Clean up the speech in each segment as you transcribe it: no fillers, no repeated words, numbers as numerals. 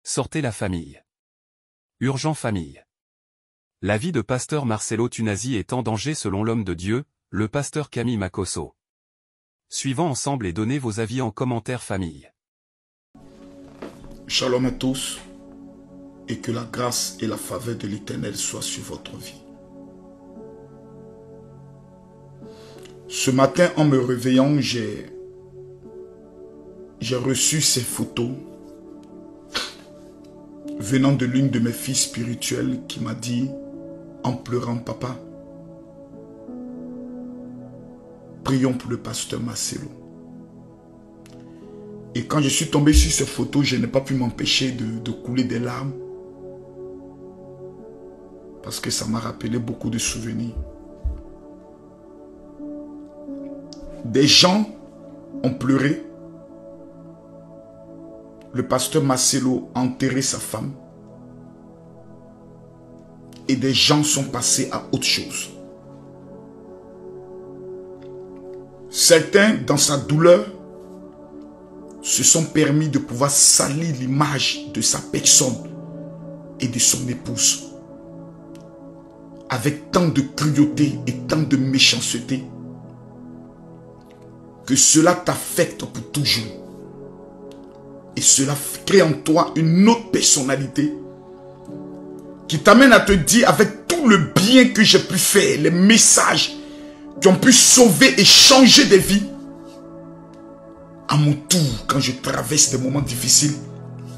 Sortez la famille. Urgent famille. La vie de pasteur Marcelo Tunasi est en danger selon l'homme de Dieu, le pasteur Camille Makosso. Suivons ensemble et donnez vos avis en commentaire famille. Shalom à tous et que la grâce et la faveur de l'Éternel soient sur votre vie. Ce matin, en me réveillant, j'ai reçu ces photos venant de l'une de mes filles spirituelles qui m'a dit en pleurant: papa, prions pour le pasteur Marcelo. Et quand je suis tombé sur ces photos, je n'ai pas pu m'empêcher de couler des larmes. Parce que ça m'a rappelé beaucoup de souvenirs. Des gens ont pleuré. Le pasteur Marcelo a enterré sa femme. Et des gens sont passés à autre chose. Certains, dans sa douleur, se sont permis de pouvoir salir l'image de sa personne et de son épouse. Avec tant de cruauté et tant de méchanceté, que cela t'affecte pour toujours. Et cela crée en toi une autre personnalité qui t'amène à te dire, avec tout le bien que j'ai pu faire, les messages qui ont pu sauver et changer des vies, à mon tour, quand je traverse des moments difficiles,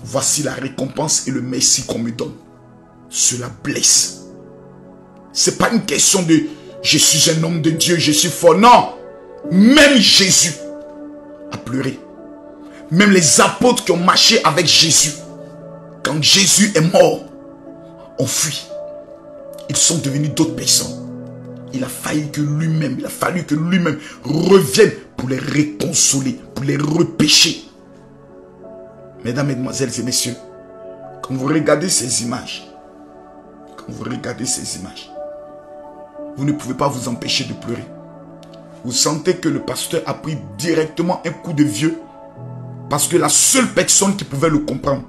voici la récompense et le merci qu'on me donne. Cela blesse. Ce n'est pas une question de je suis un homme de Dieu, je suis fort. Non. Même Jésus a pleuré. Même les apôtres qui ont marché avec Jésus, quand Jésus est mort, ont fui. Ils sont devenus d'autres personnes. Il a fallu que lui-même revienne pour les réconsoler, pour les repêcher. Mesdames, Mesdemoiselles et Messieurs, quand vous regardez ces images, vous ne pouvez pas vous empêcher de pleurer. Vous sentez que le pasteur a pris directement un coup de vieux parce que la seule personne qui pouvait le comprendre,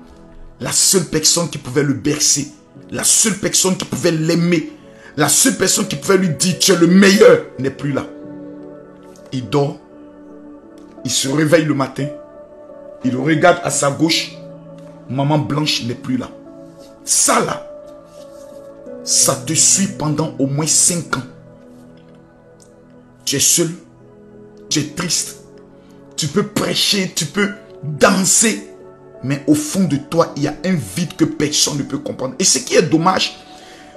la seule personne qui pouvait le bercer, la seule personne qui pouvait l'aimer, la seule personne qui pouvait lui dire tu es le meilleur n'est plus là. Il dort, il se réveille le matin, il regarde à sa gauche, maman Blanche n'est plus là. Ça là, ça te suit pendant au moins 5 ans. Tu es seul, tu es triste, tu peux prêcher, tu peux danser, mais au fond de toi, il y a un vide que personne ne peut comprendre. Et ce qui est dommage,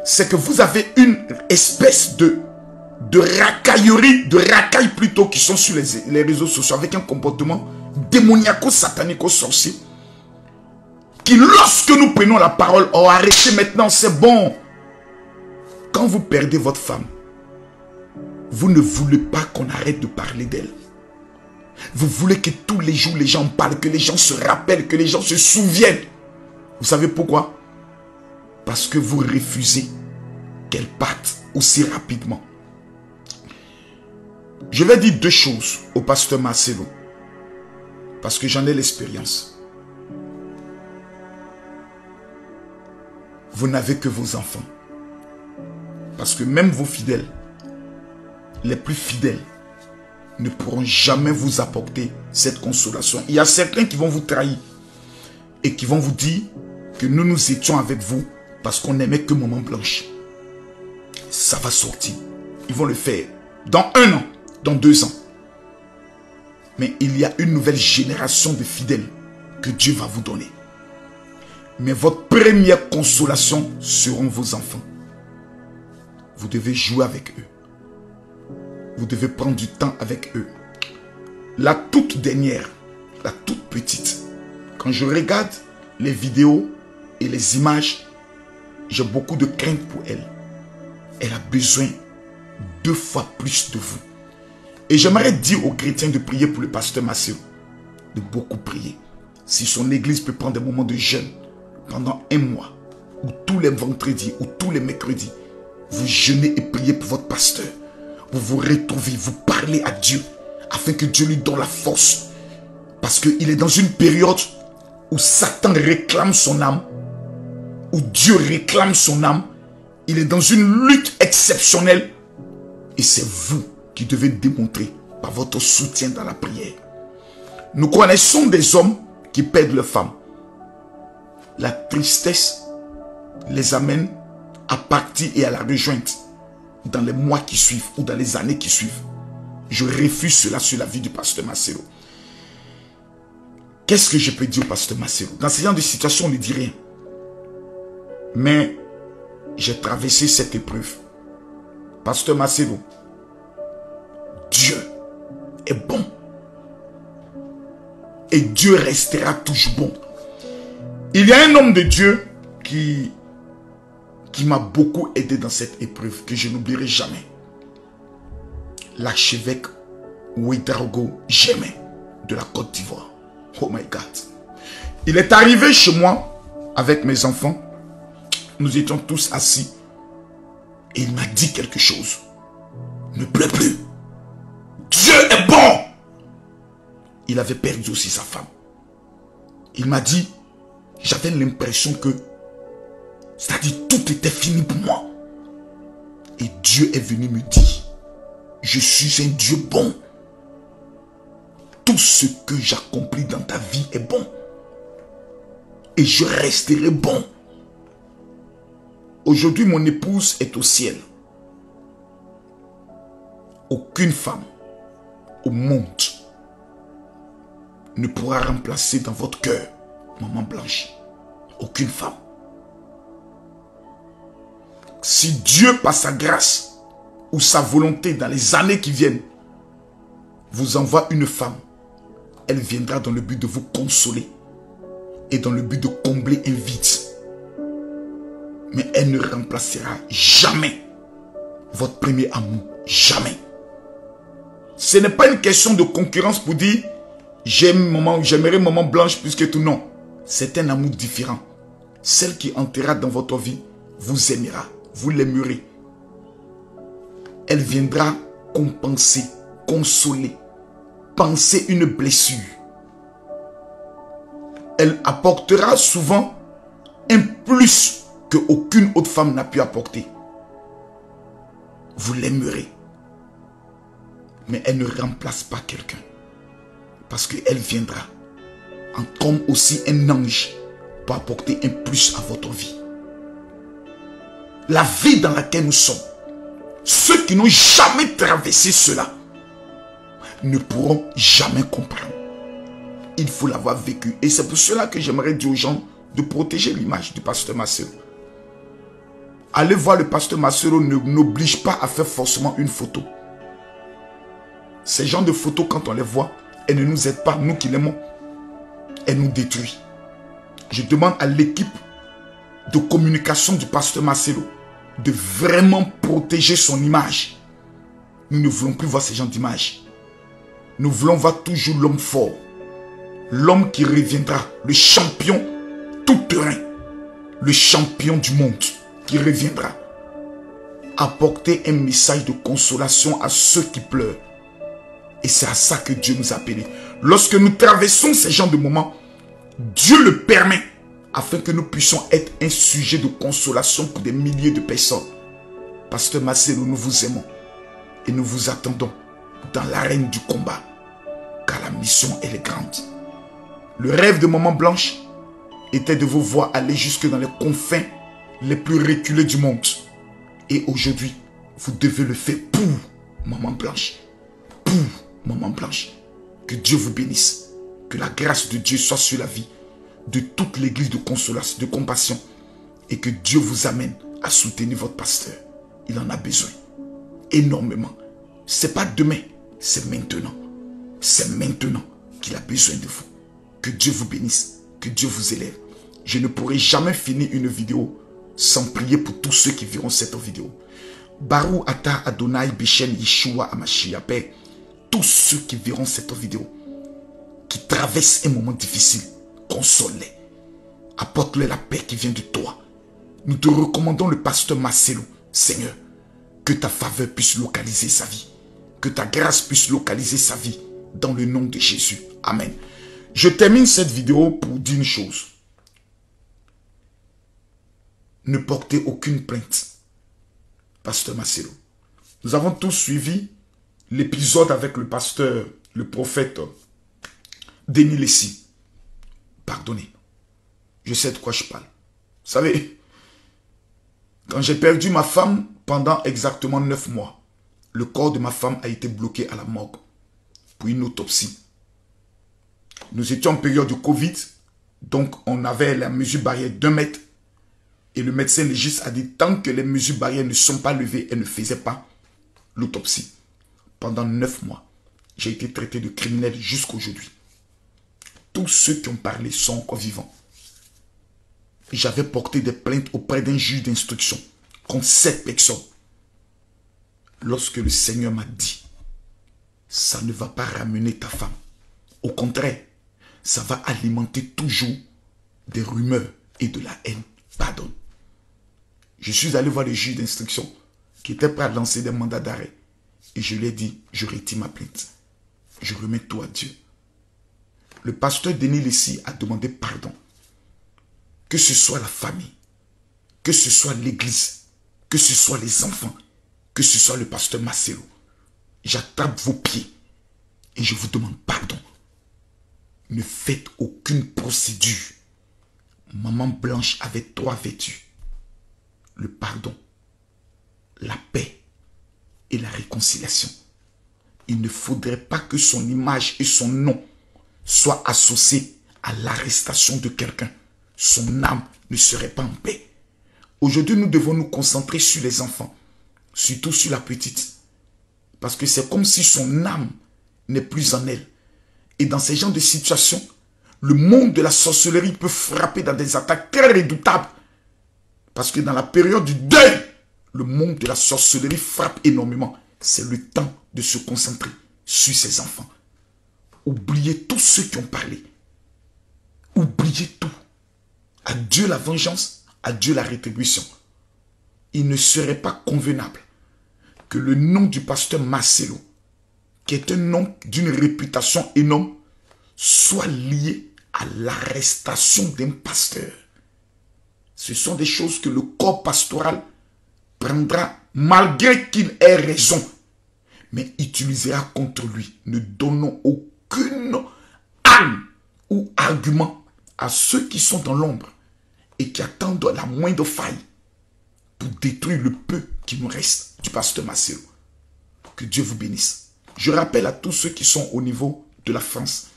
c'est que vous avez une espèce de racailles plutôt, qui sont sur les réseaux sociaux avec un comportement démoniaco-satanico-sorcier, qui lorsque nous prenons la parole, oh arrêtez maintenant, c'est bon. Quand vous perdez votre femme, vous ne voulez pas qu'on arrête de parler d'elle. Vous voulez que tous les jours les gens parlent, que les gens se rappellent, que les gens se souviennent. Vous savez pourquoi? Parce que vous refusez qu'elle parte aussi rapidement. Je vais dire 2 choses au pasteur Marcelo, parce que j'en ai l'expérience. Vous n'avez que vos enfants. Parce que même vos fidèles, les plus fidèles, ne pourront jamais vous apporter cette consolation. Il y a certains qui vont vous trahir et qui vont vous dire que nous étions avec vous parce qu'on n'aimait que Maman Blanche. Ça va sortir. Ils vont le faire dans 1 an, dans 2 ans. Mais il y a une nouvelle génération de fidèles que Dieu va vous donner. Mais votre première consolation seront vos enfants. Vous devez jouer avec eux. Vous devez prendre du temps avec eux. La toute dernière, la toute petite, quand je regarde les vidéos et les images, j'ai beaucoup de crainte pour elle. Elle a besoin 2 fois plus de vous. Et j'aimerais dire aux chrétiens de prier pour le pasteur Marcelo, de beaucoup prier. Si son église peut prendre des moments de jeûne pendant 1 mois, ou tous les vendredis, ou tous les mercredis, vous jeûnez et priez pour votre pasteur. Vous vous retrouvez, vous parlez à Dieu, afin que Dieu lui donne la force. Parce qu'il est dans une période où Satan réclame son âme, où Dieu réclame son âme, il est dans une lutte exceptionnelle. Et c'est vous qui devez démontrer par votre soutien dans la prière. Nous connaissons des hommes qui perdent leurs femmes. La tristesse les amène à partir et à la rejoindre dans les mois qui suivent ou dans les années qui suivent. Je refuse cela sur la vie du pasteur Marcelo. Qu'est-ce que je peux dire au pasteur Marcelo? Dans ce genre de situation, on ne dit rien. Mais j'ai traversé cette épreuve. Pasteur Marcelo, Dieu est bon. Et Dieu restera toujours bon. Il y a un homme de Dieu qui m'a beaucoup aidé dans cette épreuve, que je n'oublierai jamais. L'archevêque Ouedraogo Jémé de la Côte d'Ivoire. Oh my God. Il est arrivé chez moi avec mes enfants. Nous étions tous assis. Et il m'a dit quelque chose. Ne pleure plus. Dieu est bon. Il avait perdu aussi sa femme. Il m'a dit, j'avais l'impression que, c'est-à-dire tout était fini pour moi. Et Dieu est venu me dire, je suis un Dieu bon. Tout ce que j'accomplis dans ta vie est bon. Et je resterai bon. Aujourd'hui, mon épouse est au ciel. Aucune femme au monde ne pourra remplacer dans votre cœur Maman Blanche. Aucune femme. Si Dieu, par sa grâce ou sa volonté dans les années qui viennent, vous envoie une femme, elle viendra dans le but de vous consoler et dans le but de combler un vide. Mais elle ne remplacera jamais votre premier amour. Jamais. Ce n'est pas une question de concurrence pour dire j'aimerais Maman Blanche plus que tout. Non. C'est un amour différent. Celle qui entrera dans votre vie vous aimera. Vous l'aimerez. Elle viendra compenser, consoler, panser une blessure. Elle apportera souvent un plus que aucune autre femme n'a pu apporter. Vous l'aimerez. Mais elle ne remplace pas quelqu'un. Parce qu'elle viendra comme aussi un ange pour apporter un plus à votre vie. La vie dans laquelle nous sommes, ceux qui n'ont jamais traversé cela ne pourront jamais comprendre. Il faut l'avoir vécu. Et c'est pour cela que j'aimerais dire aux gens de protéger l'image du pasteur Marcelo. Allez voir le pasteur Marcelo n'oblige pas à faire forcément une photo. Ces genres de photos, quand on les voit, elles ne nous aident pas, nous qui l'aimons. Elles nous détruisent. Je demande à l'équipe de communication du pasteur Marcelo de vraiment protéger son image. Nous ne voulons plus voir ces genres d'images. Nous voulons voir toujours l'homme fort. L'homme qui reviendra, le champion tout-terrain. Le champion du monde qui reviendra. Apporter un message de consolation à ceux qui pleurent. Et c'est à ça que Dieu nous a appelés. Lorsque nous traversons ces genres de moments, Dieu le permet afin que nous puissions être un sujet de consolation pour des milliers de personnes. Pasteur Marcelo, nous vous aimons et nous vous attendons dans l'arène du combat, car la mission elle est grande. Le rêve de Maman Blanche était de vous voir aller jusque dans les confins les plus reculés du monde. Et aujourd'hui, vous devez le faire pour Maman Blanche. Pour Maman Blanche. Que Dieu vous bénisse. Que la grâce de Dieu soit sur la vie de toute l'église de consolation, de compassion. Et que Dieu vous amène à soutenir votre pasteur. Il en a besoin. Énormément. C'est pas demain, c'est maintenant. C'est maintenant qu'il a besoin de vous. Que Dieu vous bénisse. Que Dieu vous élève. Je ne pourrai jamais finir une vidéo sans prier pour tous ceux qui verront cette vidéo. Barou Ata Adonai Bishen Yeshua Amashia Père. Tous ceux qui verront cette vidéo, qui traversent un moment difficile, console-les. Apporte-leur la paix qui vient de toi. Nous te recommandons le pasteur Marcelo. Seigneur, que ta faveur puisse localiser sa vie. Que ta grâce puisse localiser sa vie. Dans le nom de Jésus. Amen. Je termine cette vidéo pour dire une chose. Ne portez aucune plainte, pasteur Marcelo. Nous avons tous suivi l'épisode avec le pasteur, le prophète Denis Lessi. Pardonnez, je sais de quoi je parle. Vous savez, quand j'ai perdu ma femme pendant exactement 9 mois, le corps de ma femme a été bloqué à la morgue pour une autopsie. Nous étions en période de Covid, donc on avait la mesure barrière d'1 mètre. Et le médecin légiste a dit, tant que les mesures barrières ne sont pas levées, elle ne faisait pas l'autopsie. Pendant 9 mois, j'ai été traité de criminel jusqu'à aujourd'hui. Tous ceux qui ont parlé sont encore vivants. J'avais porté des plaintes auprès d'un juge d'instruction contre 7 personnes. Lorsque le Seigneur m'a dit, ça ne va pas ramener ta femme. Au contraire, ça va alimenter toujours des rumeurs et de la haine. Pardonne. Je suis allé voir le juge d'instruction qui était prêt à lancer des mandats d'arrêt. Et je lui ai dit, je retire ma plainte. Je remets tout à Dieu. Le pasteur Denis Lessi a demandé pardon. Que ce soit la famille, que ce soit l'église, que ce soit les enfants, que ce soit le pasteur Marcelo. J'attrape vos pieds et je vous demande pardon. Ne faites aucune procédure. Maman Blanche avait 3 vertus. Le pardon, la paix et la réconciliation. Il ne faudrait pas que son image et son nom soient associés à l'arrestation de quelqu'un. Son âme ne serait pas en paix. Aujourd'hui, nous devons nous concentrer sur les enfants, surtout sur la petite. Parce que c'est comme si son âme n'est plus en elle. Et dans ces genres de situations, le monde de la sorcellerie peut frapper dans des attaques très redoutables. Parce que dans la période du deuil, le monde de la sorcellerie frappe énormément. C'est le temps de se concentrer sur ses enfants. Oubliez tous ceux qui ont parlé. Oubliez tout. À Dieu la vengeance, à Dieu la rétribution. Il ne serait pas convenable que le nom du pasteur Marcelo, qui est un nom d'une réputation énorme, soit lié à l'arrestation d'un pasteur. Ce sont des choses que le corps pastoral prendra malgré qu'il ait raison, mais utilisera contre lui. Ne donnons aucune arme ou argument à ceux qui sont dans l'ombre et qui attendent la moindre faille pour détruire le peu qui nous reste du pasteur Marcelo. Que Dieu vous bénisse. Je rappelle à tous ceux qui sont au niveau de la France,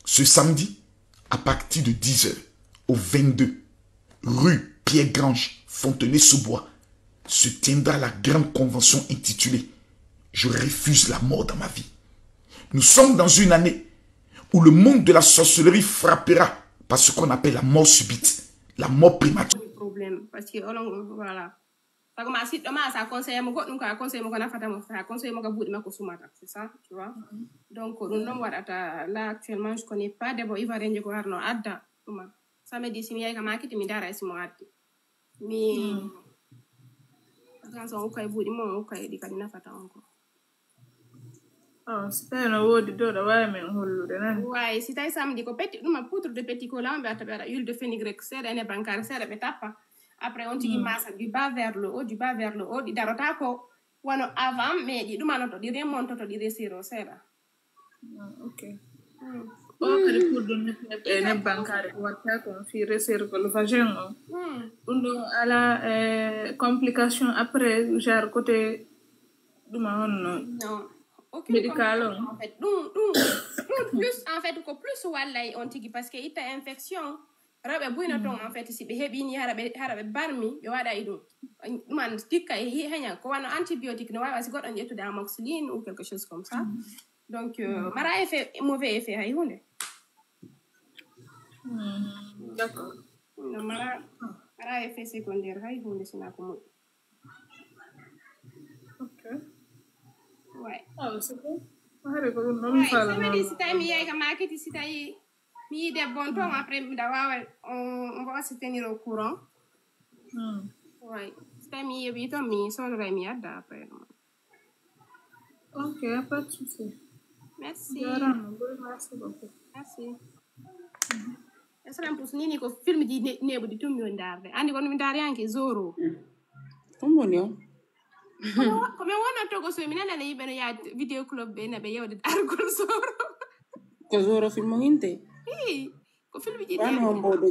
ce samedi, à partir de 10 h, au 22, rue Pierre-Grange, Fontenay-sous-Bois, se tiendra la grande convention intitulée « Je refuse la mort dans ma vie ». Nous sommes dans une année où le monde de la sorcellerie frappera par ce qu'on appelle la mort subite, la mort prématurée. Problème parce que voilà. Parce que ma site ça conseille mo godum ka conseille mo na fata mo ça conseille mo ka boudi mako sumata, c'est ça, tu vois. Donc non wadata là actuellement je connais pas des bo ivoirien ko arno adda tuma. Ça me dit si mi yay ka makiti mi dara si mo addi. Mi attention ko ay boudi mo ko ay di ka na fata encore. Oh, c'était un haut de dos, ouais, mais on le ouais, si t'as samedi, ko petit, nous ma poutre de petit collant, mais à huile de fenugrec, c'est un bancaire, c'est un tapa. Après, on dit masse du bas vers le haut, du bas vers le haut, di darotako, ou avant, mais di dumanoto, di remonto, di resiro, c'est là. Ok. Oh, le cours de notre bancaire, ou à qu'on fait resserre le vagin. À la complication après, genre côté du non. Médical. En fait, plus en fait ko plus wallay on tigi parce que ita infection rabe buina ton en fait si be hebini harabe barmi be wada idum man tikka hi hanya ko wana antibiotique no wasi godon yetude amoxicilline ou quelque chose comme ça. Donc mara effet mauvais effet hay hunde. D'accord. No mara effet secondaire hay hunde sina ko mo. OK. Ouais. Ah, c'est bon. Ouais, ça me dit si t'as mis à market, si t'as mis des bons temps après d'avoir, on va se tenir au courant. Ouais. Si t'as mis 8 ans, mais ça aurait mis après. Ok, pas de souci. Merci. Merci beaucoup. Merci. Esram pus nini ko film di nebu di tum yo ndarde andi ko mi ndar yanke Zoro Woni o? Come wona to go so mi nana yibe no ya video club be na be yewde argol Zoro Ko Zoro film nginte? ko film di Wano mbodo